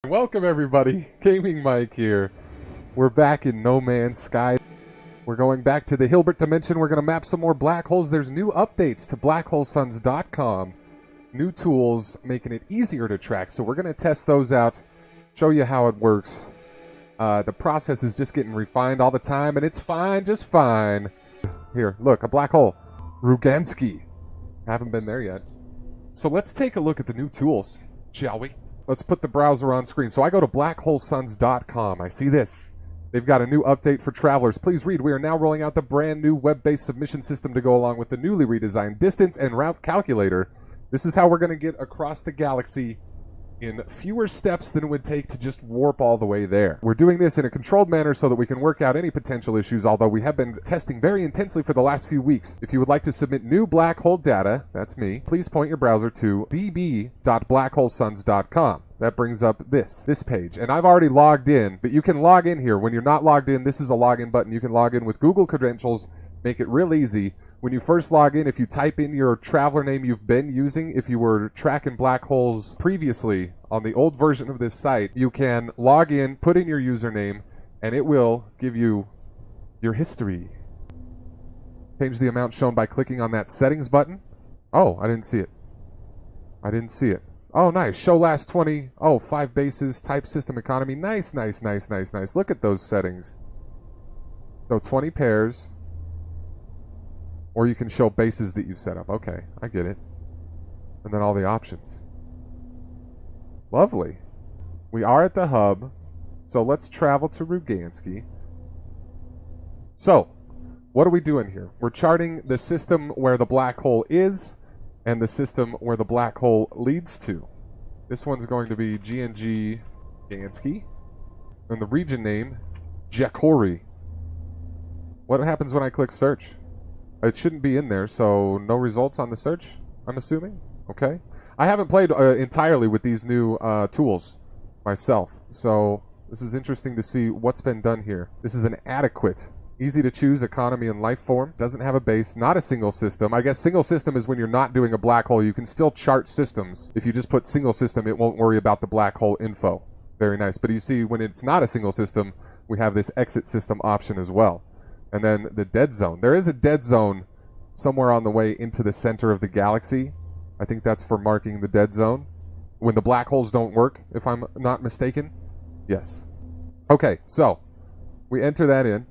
Welcome everybody, Gaming Mike here. We're back in No Man's Sky. We're going back to the Hilbert dimension. We're going to map some more black holes. There's new updates to blackholesuns.com. New tools making it easier to track. So we're going to test those out, show you how it works. The process is just getting refined all the time, and it's fine, just fine. Here, look, a black hole. Rugansky. Haven't been there yet. So let's take a look at the new tools, shall we? Let's put the browser on screen. So I go to blackholesuns.com. I see this. They've got a new update for travelers. Please read. We are now rolling out the brand new web-based submission system to go along with the newly redesigned distance and route calculator. This is how we're going to get across the galaxy in fewer steps than it would take to just warp all the way there. We're doing this in a controlled manner so that we can work out any potential issues, although we have been testing very intensely for the last few weeks. If you would like to submit new black hole data, that's me, please point your browser to db.blackholesuns.com. That brings up this page. And I've already logged in, but you can log in here. When you're not logged in, this is a login button. You can log in with Google credentials, make it real easy. When you first log in, if you type in your traveler name you've been using, if you were tracking black holes previously on the old version of this site, you can log in, put in your username, and it will give you your history. Change the amount shown by clicking on that settings button. Oh, I didn't see it. I didn't see it. Oh, nice. Show last 20. Oh, 5 bases, type system economy. Nice, nice, nice, nice, nice. Look at those settings. So 20 pairs. Or you can show bases that you've set up. Okay, I get it. And then all the options. Lovely. We are at the hub. So let's travel to Rugansky. So, what are we doing here? We're charting the system where the black hole is and the system where the black hole leads to. This one's going to be GNG Gansky. And the region name, Jakori. What happens when I click search? It shouldn't be in there, so no results on the search, I'm assuming. Okay. I haven't played entirely with these new tools myself, so this is interesting to see what's been done here. This is an adequate, easy to choose economy and life form. Doesn't have a base, not a single system. I guess single system is when you're not doing a black hole. You can still chart systems. If you just put single system, it won't worry about the black hole info. Very nice. But you see, when it's not a single system, we have this exit system option as well. And then the dead zone. There is a dead zone somewhere on the way into the center of the galaxy. I think that's for marking the dead zone. When the black holes don't work, if I'm not mistaken. Yes. Okay, so we enter that in.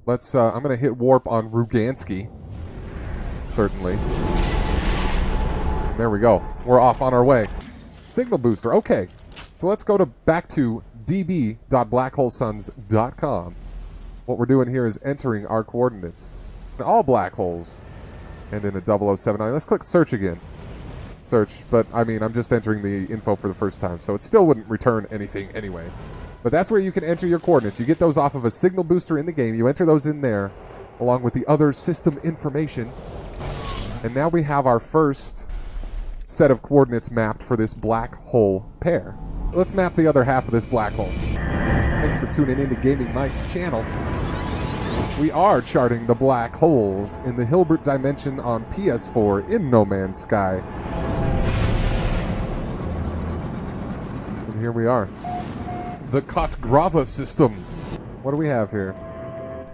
Let's, I'm going to hit warp on Rugansky. Certainly. There we go. We're off on our way. Signal booster. Okay. So let's go back to db.blackholesuns.com. What we're doing here is entering our coordinates. All black holes end in a 0079. Let's click search again. Search, but I mean, I'm just entering the info for the first time, so it still wouldn't return anything anyway. But that's where you can enter your coordinates. You get those off of a signal booster in the game. You enter those in there, along with the other system information. And now we have our first set of coordinates mapped for this black hole pair. Let's map the other half of this black hole. Thanks for tuning in to Gaming Mike's channel. We are charting the black holes in the Hilbert dimension on PS4 in No Man's Sky. And here we are. The Kotgrava system. What do we have here?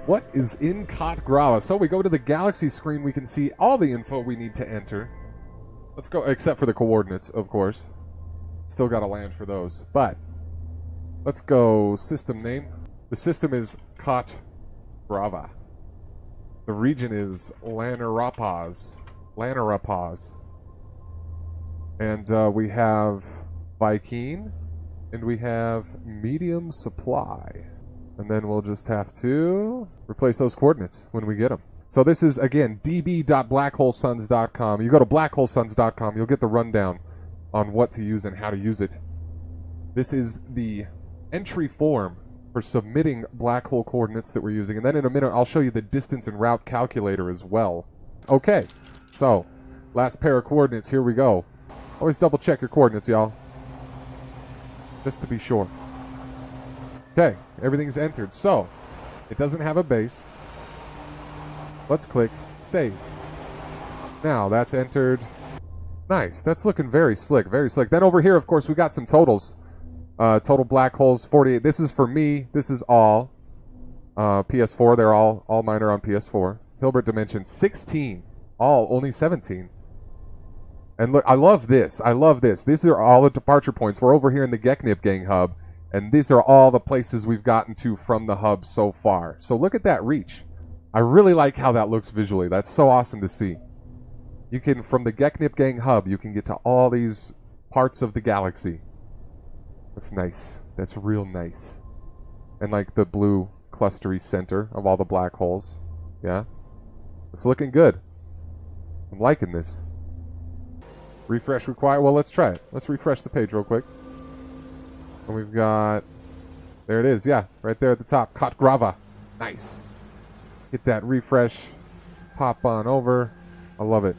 What is in Kotgrava? So we go to the galaxy screen, we can see all the info we need to enter. Let's go, except for the coordinates, of course. Still got to land for those. But let's go system name. The system is Kotgrava. The region is Lanarapaz. And we have Viking. And we have medium supply. And then we'll just have to replace those coordinates when we get them. So this is, again, db.blackholesuns.com. You go to blackholesuns.com, you'll get the rundown on what to use and how to use it. This is the entry form for submitting black hole coordinates that we're using. And then in a minute, I'll show you the distance and route calculator as well. Okay, so last pair of coordinates, here we go. Always double check your coordinates, y'all. Just to be sure. Okay, everything's entered. So, it doesn't have a base. Let's click save. Now, that's entered. Nice. That's looking very slick, very slick. Then over here, of course, we got some totals. Total black holes 48. This is for me. This is all PS4. They're all mine are on PS4. Hilbert dimension 16. All only 17. And look, I love this. I love this. These are all the departure points. We're over here in the Geknip Gang hub, and these are all the places we've gotten to from the hub so far. So look at that reach. I really like how that looks visually. That's so awesome to see. You can, from the Geknip Gang hub, you can get to all these parts of the galaxy. That's nice. That's real nice. And like the blue clustery center of all the black holes. Yeah. It's looking good. I'm liking this. Refresh required. Well, let's try it. Let's refresh the page real quick. And we've got... There it is. Yeah. Right there at the top. Kot Grava. Nice. Hit that refresh. Pop on over. I love it.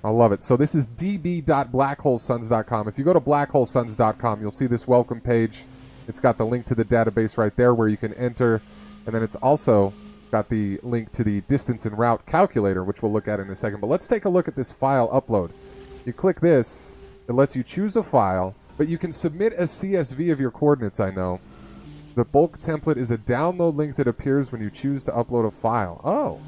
I love it. So this is db.blackholesuns.com. If you go to blackholesuns.com, you'll see this welcome page. It's got the link to the database right there where you can enter. And then it's also got the link to the distance and route calculator, which we'll look at in a second. But let's take a look at this file upload. You click this, it lets you choose a file, but you can submit a CSV of your coordinates, I know. The bulk template is a download link that appears when you choose to upload a file. Oh.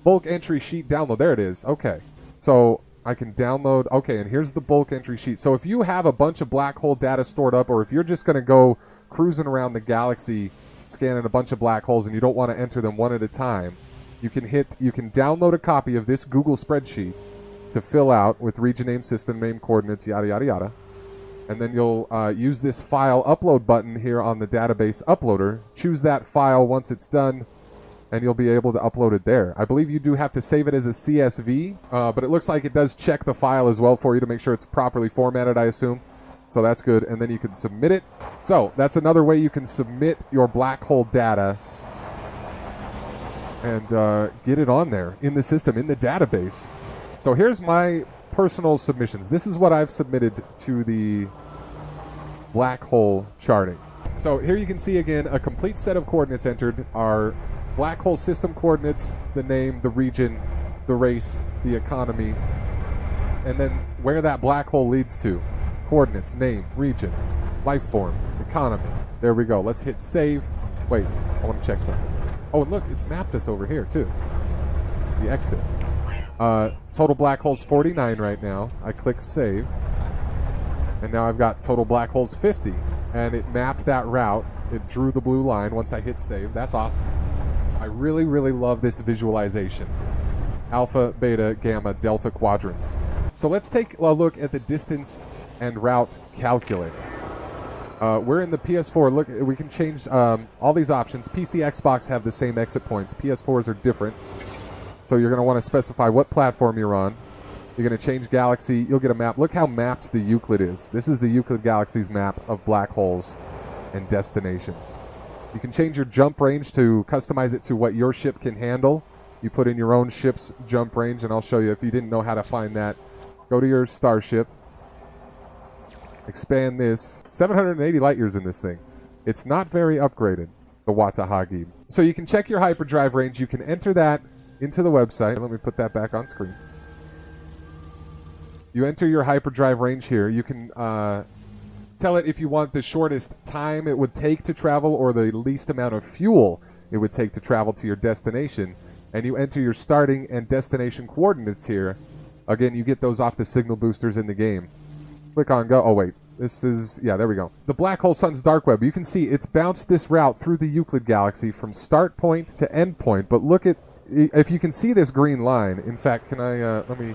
Bulk entry sheet download. There it is. Okay. So I can download. Okay, and here's the bulk entry sheet. So if you have a bunch of black hole data stored up, or if you're just going to go cruising around the galaxy scanning a bunch of black holes and you don't want to enter them one at a time, you can download a copy of this Google spreadsheet to fill out with region name, system name, coordinates, yada, yada, yada. And then you'll use this file upload button here on the database uploader. Choose that file once it's done, and you'll be able to upload it there. I believe you do have to save it as a CSV, but it looks like it does check the file as well for you to make sure it's properly formatted, I assume. So that's good. And then you can submit it. So that's another way you can submit your black hole data and get it on there in the system, in the database. So here's my personal submissions. This is what I've submitted to the black hole charting. So here you can see again a complete set of coordinates entered are black hole system coordinates, the name, the region, the race, the economy, and then where that black hole leads to. Coordinates, name, region, life form, economy. There we go. Let's hit save. Wait, I want to check something. Oh, and look, it's mapped us over here too. The exit. Total black holes 49 right now. I click save. And now I've got total black holes 50. And it mapped that route. It drew the blue line once I hit save. That's awesome. I really, really love this visualization. Alpha, beta, gamma, delta quadrants. So let's take a look at the distance and route calculator. We're in the PS4. Look, we can change all these options. PC, Xbox have the same exit points. PS4s are different. So you're going to want to specify what platform you're on. You're going to change galaxy. You'll get a map. Look how mapped the Euclid is. This is the Euclid Galaxy's map of black holes and destinations. You can change your jump range to customize it to what your ship can handle. You put in your own ship's jump range, and I'll show you if you didn't know how to find that. Go to your starship. Expand this. 780 light years in this thing. It's not very upgraded, the Watahagi. So you can check your hyperdrive range. You can enter that into the website. Let me put that back on screen. You enter your hyperdrive range here. You can tell it if you want the shortest time it would take to travel or the least amount of fuel it would take to travel to your destination. And you enter your starting and destination coordinates here. Again, you get those off the signal boosters in the game. Click on go. Oh, wait. This is... Yeah, there we go. The Black Hole Sun's dark web. You can see it's bounced this route through the Euclid Galaxy from start point to end point. But look at... If you can see this green line... In fact, can I... Let me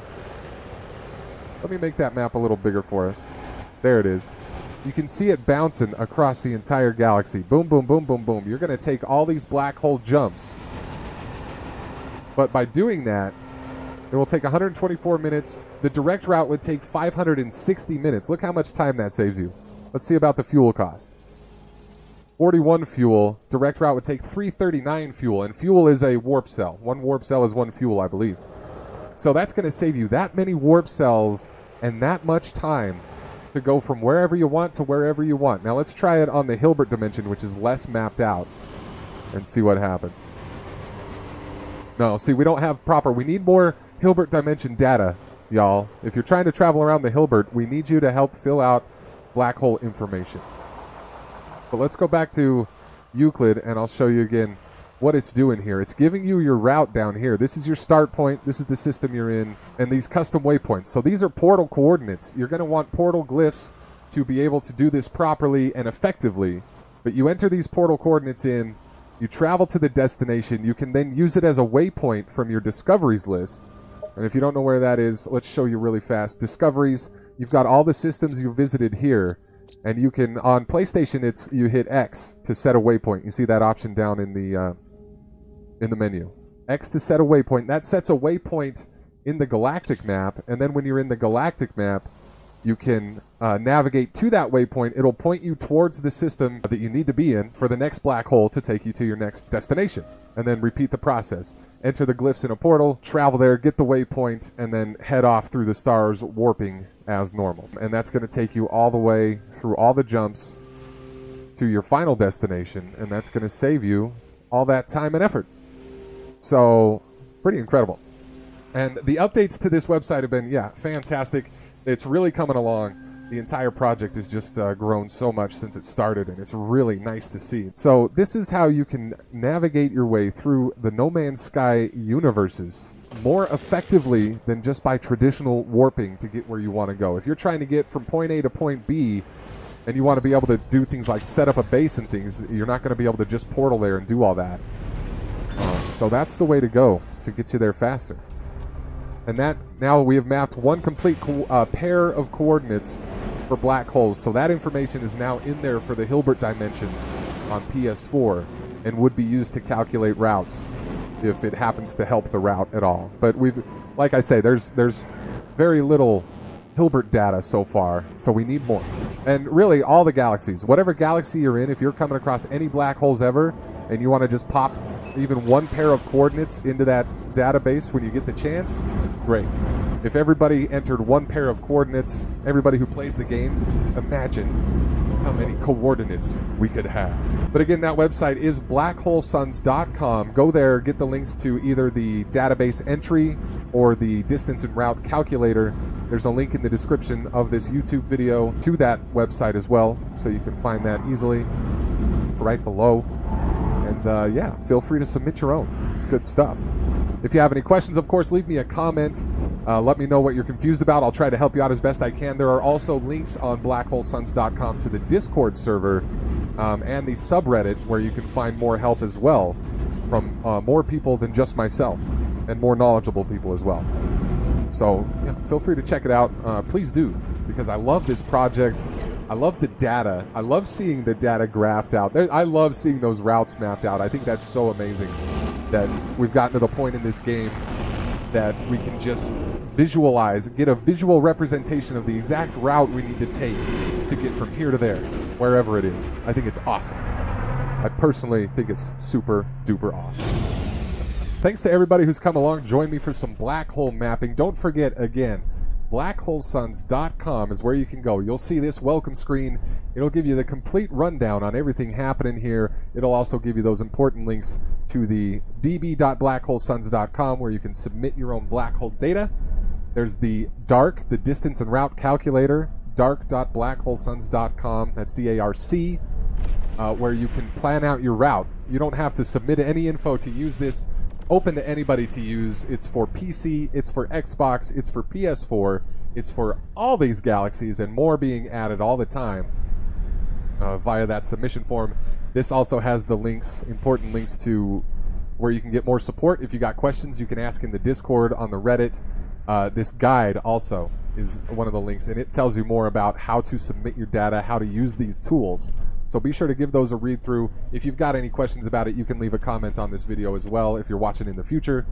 make that map a little bigger for us. There it is. You can see it bouncing across the entire galaxy. Boom, boom, boom, boom, boom. You're going to take all these black hole jumps. But by doing that, it will take 124 minutes. The direct route would take 560 minutes. Look how much time that saves you. Let's see about the fuel cost. 41 fuel. Direct route would take 339 fuel. And fuel is a warp cell. One warp cell is one fuel, I believe. So that's going to save you that many warp cells and that much time to go from wherever you want to wherever you want. Now let's try it on the Hilbert dimension, which is less mapped out, and see what happens. No, see, we don't have proper... We need more Hilbert dimension data, y'all. If you're trying to travel around the Hilbert, we need you to help fill out black hole information. But let's go back to Euclid, and I'll show you again what it's doing here. It's giving you your route down here. This is your start point. This is the system you're in, and these custom waypoints. So these are portal coordinates. You're going to want portal glyphs to be able to do this properly and effectively. But you enter these portal coordinates in, you travel to the destination. You can then use it as a waypoint from your discoveries list. And if you don't know where that is, let's show you really fast. Discoveries, you've got all the systems you visited here. And you can, on PlayStation, you hit X to set a waypoint. You see that option down in the menu. X to set a waypoint. That sets a waypoint in the galactic map. And then when you're in the galactic map, you can navigate to that waypoint. It'll point you towards the system that you need to be in for the next black hole to take you to your next destination. And then repeat the process. Enter the glyphs in a portal, travel there, get the waypoint, and then head off through the stars, warping as normal. And that's going to take you all the way through all the jumps to your final destination, and that's going to save you all that time and effort. So, pretty incredible. And the updates to this website have been, fantastic. It's really coming along. The entire project has just grown so much since it started, and it's really nice to see. So this is how you can navigate your way through the No Man's Sky universes more effectively than just by traditional warping to get where you want to go. If you're trying to get from point A to point B, and you want to be able to do things like set up a base and things, you're not going to be able to just portal there and do all that. So that's the way to go to get you there faster. And that, now we have mapped one complete pair of coordinates for black holes. So that information is now in there for the Hilbert dimension on PS4 and would be used to calculate routes if it happens to help the route at all. But we've, like I say, there's very little Hilbert data so far, so we need more. And really, all the galaxies, whatever galaxy you're in, if you're coming across any black holes ever, and you want to just pop even one pair of coordinates into that database when you get the chance, great. If everybody entered one pair of coordinates, everybody who plays the game, imagine how many coordinates we could have. But again, that website is blackholesuns.com. Go there, get the links to either the database entry or the distance and route calculator. There's a link in the description of this YouTube video to that website as well, so you can find that easily right below. And feel free to submit your own. It's good stuff. If you have any questions, of course, leave me a comment. Let me know what you're confused about. I'll try to help you out as best I can. There are also links on blackholesuns.com to the Discord server and the subreddit where you can find more help as well from more people than just myself and more knowledgeable people as well. So feel free to check it out. Please do, because I love this project. I love the data. I love seeing the data graphed out. I love seeing those routes mapped out. I think that's so amazing that we've gotten to the point in this game that we can just visualize, get a visual representation of the exact route we need to take to get from here to there, wherever it is. I think it's awesome. I personally think it's super duper awesome. Thanks to everybody who's come along, join me for some black hole mapping. Don't forget, again, blackholesuns.com is where you can go. You'll see this welcome screen. It'll give you the complete rundown on everything happening here. It'll also give you those important links to the db.blackholesuns.com where you can submit your own black hole data. There's the DARC, the distance and route calculator, darc.blackholesuns.com. That's DARC, where you can plan out your route. You don't have to submit any info to use this. Open to anybody to use. It's for PC, it's for Xbox, it's for PS4, it's for all these galaxies and more being added all the time via that submission form. This also has the links, important links to where you can get more support. If you got questions, you can ask in the Discord, on the Reddit. This guide also is one of the links, and it tells you more about how to submit your data, how to use these tools. So be sure to give those a read through. If you've got any questions about it, you can leave a comment on this video as well if you're watching in the future.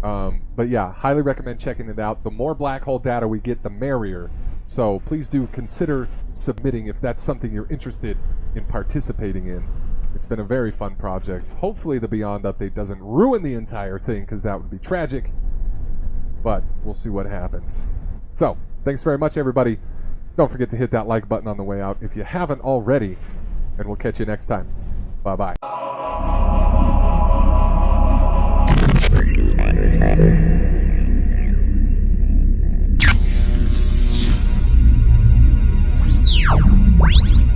But yeah, highly recommend checking it out. The more black hole data we get, the merrier. So please do consider submitting if that's something you're interested in participating in. It's been a very fun project. Hopefully the Beyond update doesn't ruin the entire thing, because that would be tragic. But we'll see what happens. So, thanks very much, everybody. Don't forget to hit that like button on the way out if you haven't already, and we'll catch you next time. Bye-bye. you.